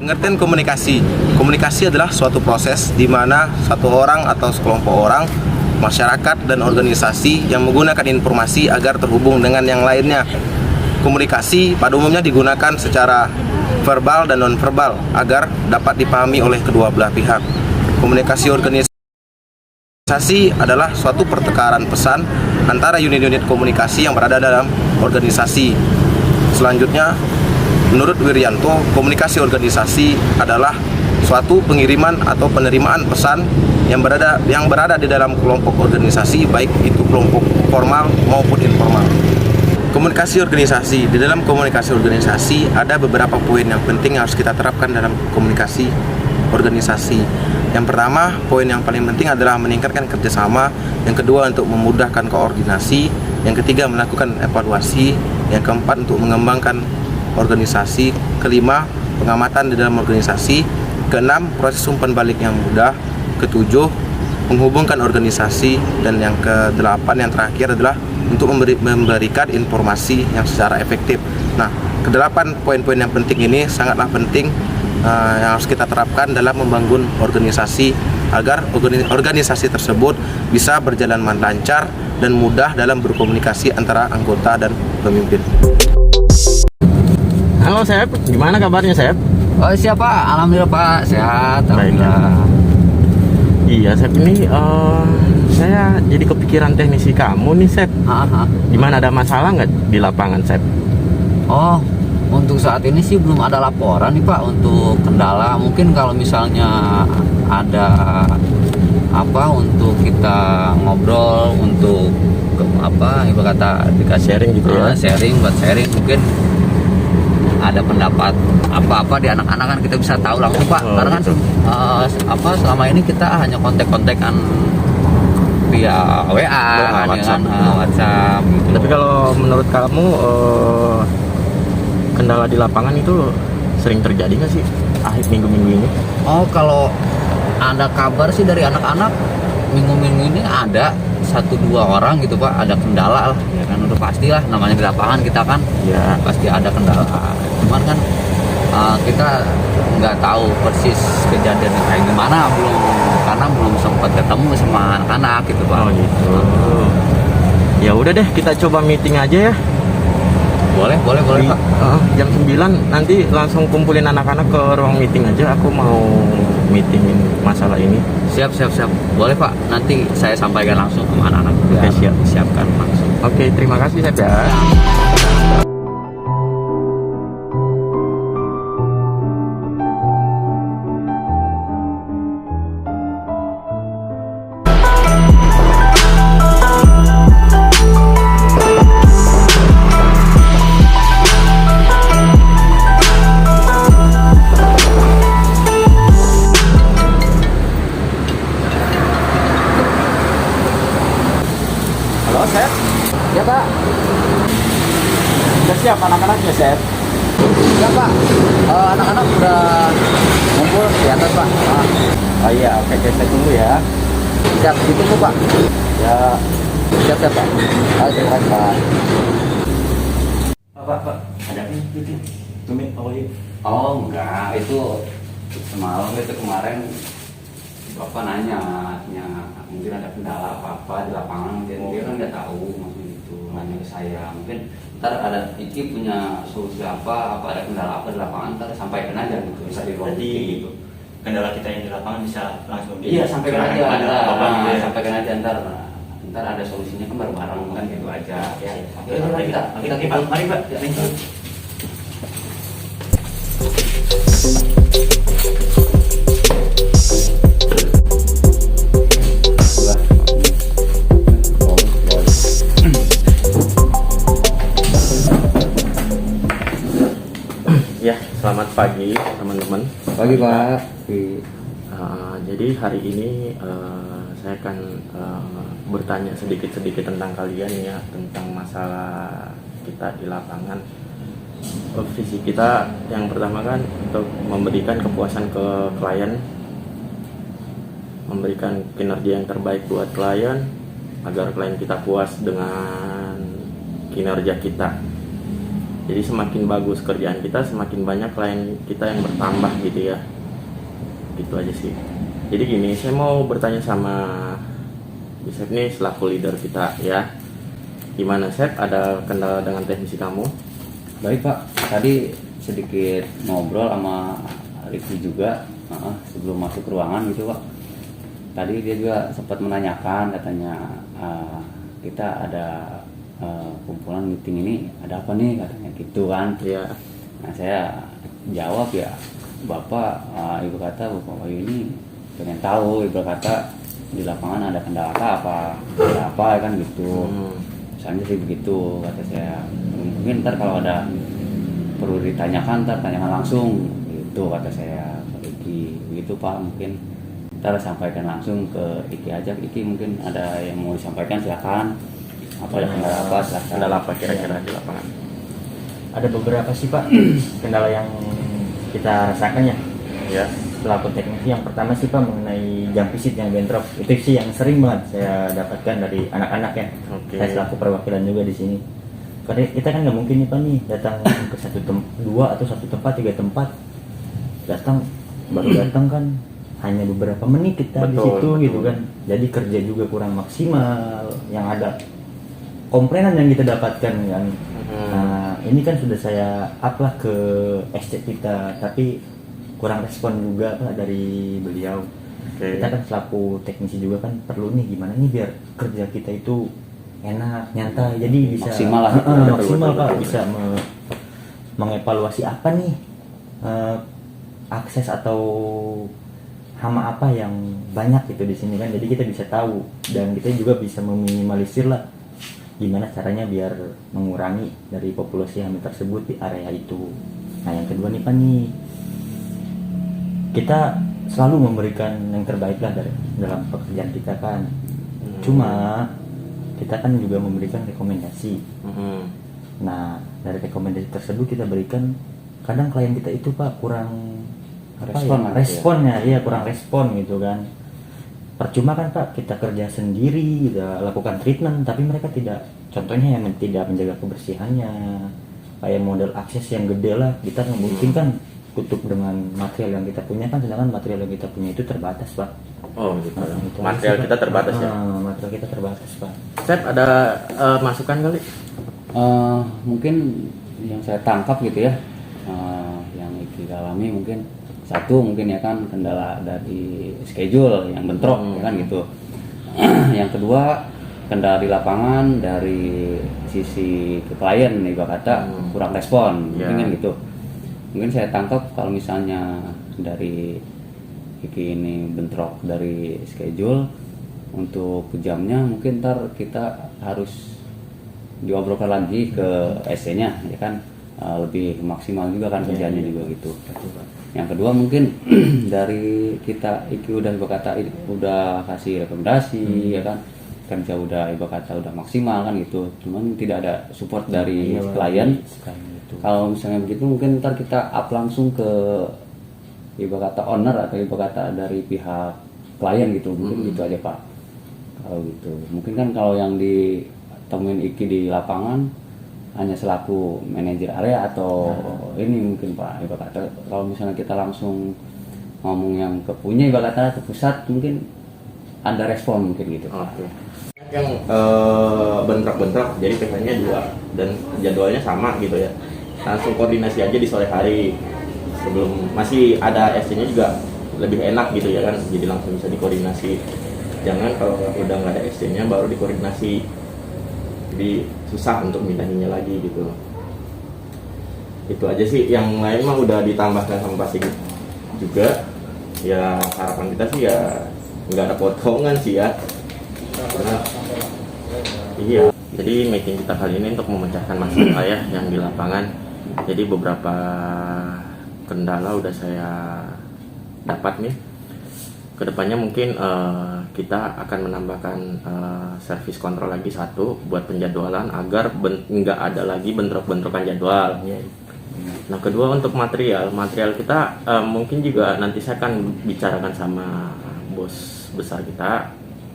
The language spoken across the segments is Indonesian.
Pengertian komunikasi. Komunikasi adalah suatu proses di mana satu orang atau sekelompok orang, masyarakat dan organisasi yang menggunakan informasi agar terhubung dengan yang lainnya. Komunikasi pada umumnya digunakan secara verbal dan non-verbal agar dapat dipahami oleh kedua belah pihak. Komunikasi organisasi adalah suatu pertukaran pesan antara unit-unit komunikasi yang berada dalam organisasi. Selanjutnya, menurut Wiryanto, komunikasi organisasi adalah suatu pengiriman atau penerimaan pesan yang berada di dalam kelompok organisasi, baik itu kelompok formal maupun informal. Komunikasi organisasi. Di dalam komunikasi organisasi ada beberapa poin yang penting yang harus kita terapkan dalam komunikasi organisasi. Yang pertama, poin yang paling penting adalah meningkatkan kerjasama. Yang kedua, untuk memudahkan koordinasi. Yang ketiga, melakukan evaluasi. Yang keempat, untuk mengembangkan organisasi. Kelima, pengamatan di dalam organisasi. Keenam, proses umpan balik yang mudah. Ketujuh, menghubungkan organisasi. Dan yang kedelapan, yang terakhir adalah untuk memberikan informasi yang secara efektif. Nah, kedelapan poin-poin yang penting ini sangatlah penting yang harus kita terapkan dalam membangun organisasi agar organisasi tersebut bisa berjalan lancar dan mudah dalam berkomunikasi antara anggota dan pemimpin. Halo Sep, gimana kabarnya Sep? Oh siapa? Alhamdulillah Pak, sehat. Alhamdulillah. Iya Sep, ini saya jadi kepikiran teknisi kamu nih Sep. Gimana, ada masalah nggak di lapangan Sep? Oh, untuk saat ini sih belum ada laporan nih Pak untuk kendala. Mungkin kalau misalnya ada apa untuk kita ngobrol untuk ibarat kata dikasih Sharing gitu ya? Sharing mungkin ada pendapat apa-apa di anak-anak kan kita bisa tahu langsung Pak. Karena kan gitu. selama ini kita hanya kontak-kontakan via WA, WhatsApp, WhatsApp gitu. Tapi kalau menurut kamu kendala di lapangan itu sering terjadi nggak sih akhir minggu-minggu ini? Oh, kalau ada kabar sih dari anak-anak minggu-minggu ini ada 1-2 orang gitu Pak, ada kendala lah ya kan, udah pastilah namanya di lapangan kita kan Ya. pasti ada kendala. Cuman kan kita nggak tahu persis kejadian kayak gimana, karena belum sempat ketemu sama anak-anak gitu Pak. Oh gitu. Ya udah deh, kita coba meeting aja ya. Boleh Pak. Jam 9 nanti langsung kumpulin anak-anak ke ruang meeting aja. Aku mau meetingin masalah ini. Siap. Boleh Pak. Nanti saya sampaikan langsung ke anak-anak. Oke, siap. Siapkan langsung. Oke, terima kasih Sep ya. Halo Sep, Ya Pak. udah siap anak-anaknya Sep? Ya Pak. Anak-anak udah ngumpul di atas Pak. Oh iya, oke, saya tunggu ya. Siap ditunggu Pak. Ya. Siap Pak. Terima kasih Pak. Pak, ada meeting. Tumit, Oh enggak, itu semalam itu kemarin Bapak nanya mungkin ada kendala apa-apa di lapangan, dia kan nggak tahu maksudnya itu, nanya ke saya. Mungkin ntar ada Iki punya solusi apa ada kendala apa di lapangan, ntar sampaikan aja gitu, bisa di ruang Jadi, meeting gitu. kendala kita yang di lapangan bisa langsung Iya, sampaikan aja, sampaikan sampaikan aja ntar ada solusinya kan bareng-bareng kan gitu aja. ya. Oke, mari kita Pak, mari Pak. Ya, Ya, selamat pagi teman-teman. Pagi Pak. Jadi hari ini saya akan bertanya sedikit-sedikit tentang kalian ya, tentang masalah kita di lapangan. Visi kita yang pertama kan untuk memberikan kepuasan ke klien, memberikan kinerja yang terbaik buat klien agar klien kita puas dengan kinerja kita. Jadi semakin bagus kerjaan kita, semakin banyak klien kita yang bertambah gitu ya. Gitu aja sih. Jadi gini, saya mau bertanya sama Bisep nih selaku leader kita ya. Gimana Sep, ada kendala dengan teknisi kamu? Baik Pak, tadi sedikit ngobrol sama Rifki juga sebelum masuk ke ruangan gitu Pak. Tadi dia juga sempat menanyakan katanya kita ada kumpulan meeting ini ada apa nih katanya gitu kan. Iya. Nah saya jawab ya Bapak, Ibu kata Bapak Wahyu ini pengen tahu Ibu kata di lapangan ada kendala apa ada apa kan gitu. Misalnya sih begitu kata saya. Mungkin ntar kalau ada perlu ditanyakan ntar tanyakan langsung gitu kata saya ke Iki. Begitu Pak, mungkin ntar sampaikan langsung ke Iki aja. Iki mungkin ada yang mau disampaikan silakan. Apa ada kendala apa silakan. Kendala apa kira-kira di lapangan? Ada beberapa sih Pak kendala yang kita rasakan ya. Ya. Selaku teknisi, yang pertama sih Pak mengenai jam visit yang bentrok. Itu sih yang sering banget saya dapatkan dari anak-anak ya. Oke. Saya selaku perwakilan juga di sini. Karena kita kan nggak mungkin nih Pak nih datang ke dua atau satu tempat, 3 tempat. Baru datang kan hanya beberapa menit kita di Betul, situ betul. gitu kan. Jadi kerja juga kurang maksimal. Yang ada komplainan yang kita dapatkan kan. Nah, ini kan sudah saya up lah ke SC kita, tapi kurang respon juga Pak dari beliau. Oke. Kita kan selaku teknisi juga kan perlu nih gimana nih biar kerja kita itu enak, nyantai, jadi bisa Maksimal lah. maksimal Betul, Pak, betul. bisa mengevaluasi apa nih akses atau hama apa yang banyak gitu di sini kan. Jadi kita bisa tahu dan kita juga bisa meminimalisir lah gimana caranya biar mengurangi dari populasi hama tersebut di area itu. Nah yang kedua nih Pak nih, kita selalu memberikan yang terbaik lah dalam pekerjaan kita kan. Cuma kita kan juga memberikan rekomendasi. Nah dari rekomendasi tersebut kita berikan, kadang klien kita itu Pak kurang responnya ya kurang respon gitu kan. Percuma kan Pak kita kerja sendiri, kita lakukan treatment, tapi mereka tidak, contohnya yang tidak menjaga kebersihannya, kayak model akses yang gede lah, kita nggak mungkin kan tutup dengan material yang kita punya kan, sedangkan material yang kita punya itu terbatas Pak. Oh gitu. Itu Material aja sih, kita Pak. terbatas ya. Material kita terbatas Pak. Sep, ada masukan kali? Mungkin yang saya tangkap gitu ya, yang Iki alami mungkin satu mungkin ya kan kendala dari schedule yang bentrok ya kan gitu. Yang kedua kendala di lapangan dari sisi ke klien nih gua kata kurang respon mungkin kan gitu. Mungkin saya tangkap kalau misalnya dari Iki ini bentrok dari schedule, untuk jamnya mungkin ntar kita harus diobrolkan lagi ke SC-nya ya kan, lebih maksimal juga kan kerjanya juga gitu. Yang kedua mungkin dari kita Iki udah ibu kata udah kasih rekomendasi ya kan, kerja udah ibu kata udah maksimal kan gitu, cuman tidak ada support dari klien. Kalau misalnya begitu mungkin ntar kita up langsung ke ibu kata owner atau ibu kata dari pihak klien gitu, mungkin gitu aja Pak. Kalau gitu mungkin kan kalau yang ditemuin Iki di lapangan hanya selaku manajer area atau ini mungkin Pak ibu kata, kalau misalnya kita langsung ngomong yang ke punya ibu kata ke pusat mungkin ada respon mungkin gitu Pak. Oke. Yang bentrok-bentrok jadi PH-nya 2 dan jadwalnya sama gitu ya. Langsung koordinasi aja di sore hari. Sebelum masih ada SC-nya juga lebih enak gitu ya kan, jadi langsung bisa dikoordinasi. Jangan kalau udah nggak ada SC-nya baru dikoordinasi, jadi susah untuk mindahinnya lagi gitu. Itu aja sih, yang lain mah udah ditambahkan sama Pak Sigit juga. Ya harapan kita sih ya nggak ada potongan sih ya. Karena iya, jadi meeting kita kali ini untuk memecahkan masalah ya yang di lapangan. Jadi beberapa kendala udah saya dapat nih. Kedepannya mungkin kita akan menambahkan service control lagi satu buat penjadwalan agar nggak ada lagi bentrok-bentrokan jadwal. Nah kedua untuk material kita mungkin juga nanti saya akan bicarakan sama bos besar kita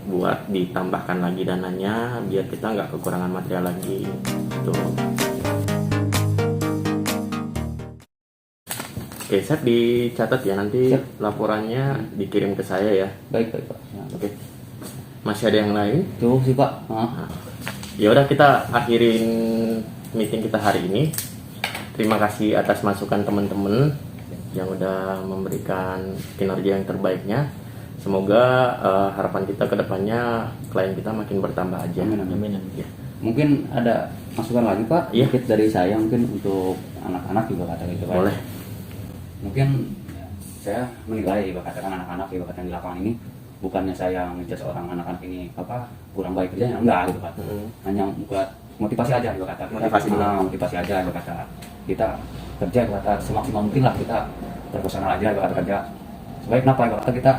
buat ditambahkan lagi dananya biar kita nggak kekurangan material lagi. Tuh. Oke, Chef dicatat ya, nanti Siap. laporannya dikirim ke saya ya. Baik Pak. Ya. Oke. Masih ada yang lain? Cukup sih Pak. Ya udah, kita akhirin meeting kita hari ini. Terima kasih atas masukan teman-teman yang udah memberikan kinerja yang terbaiknya. Semoga harapan kita ke depannya klien kita makin bertambah aja. Amin, amin. Amin, amin. Ya. Mungkin ada masukan lagi Pak, Iya. sedikit dari saya mungkin untuk anak-anak juga kata gitu Pak. Boleh. Mungkin saya menilai katakan anak-anak juga kata di lapangan ini bukannya saya ngejudge orang anak-anak ini kurang baik kerjanya, enggak gitu Pak. Hanya buat motivasi aja juga kata. Motivasi aja juga kata. Kita kerja juga kata semaksimal mungkin lah, kita profesional aja juga kata kerja. Sebaik kenapa juga kata kita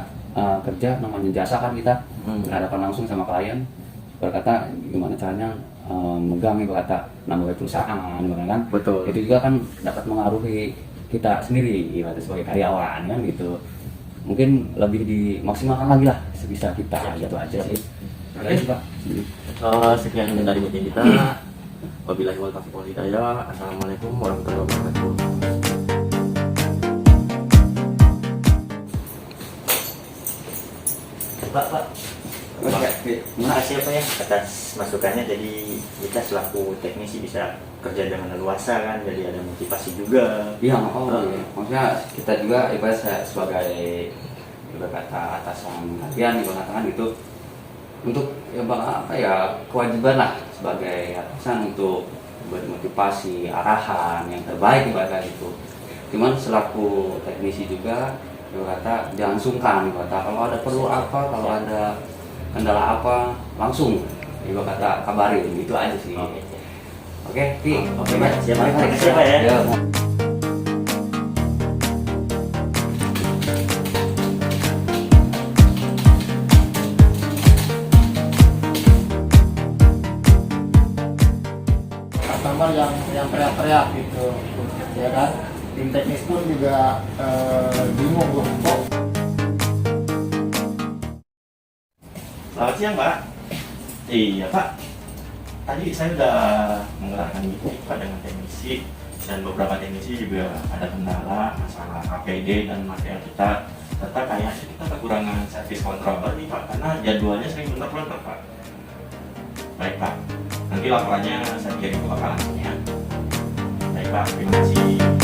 kerja namanya jasa kan, kita berhadapan langsung sama klien. Berkata gimana caranya megang ibu kata nama baik perusahaan kan. Betul. Itu juga kan dapat mengaruhi kita sendiri ibarat sebagai karyawan kan gitu. Mungkin lebih dimaksimalkan lagi lah sebisa kita gitu aja sih. Oke Pak. Sekian dari meeting kita. Wabillahi wal taufiq wal hidayah. Assalamualaikum warahmatullahi wabarakatuh. Pak. Terima kasih Pak ya atas masukannya. Jadi kita selaku teknisi bisa kerja dengan leluasa kan, jadi ada motivasi juga. Iya, maksudnya kita juga ibarat saya sebagai ibarat kata atasan kalian ibarat katakan gitu untuk kewajiban lah sebagai atasan untuk bermotivasi arahan yang terbaik ibarat gitu. Cuman selaku teknisi juga ibarat kata jangan sungkan ibarat kata kalau ada perlu apa, kalau ada kendala apa langsung ibarat kata kabarin, itu aja sih. Oke, Pi. Oke, Pak. Siap, Pak. Terima kasih, Pak, ya. customer yang teriak-teriak gitu, ya kan. Tim teknis pun juga bingung loh, kok. Selamat siang, Pak. Iya, Pak. Tadi saya udah mengerahkan meeting Pak dengan teknisi, dan beberapa teknisi juga ada kendala masalah APD dan material kita. Serta kayaknya kita kekurangan service controller nih Pak, karena jadwalnya sering bentrok-bentrok Pak. Baik Pak, nanti laporannya saya kirim ke Bapak langsung ya. Baik Pak, terima kasih.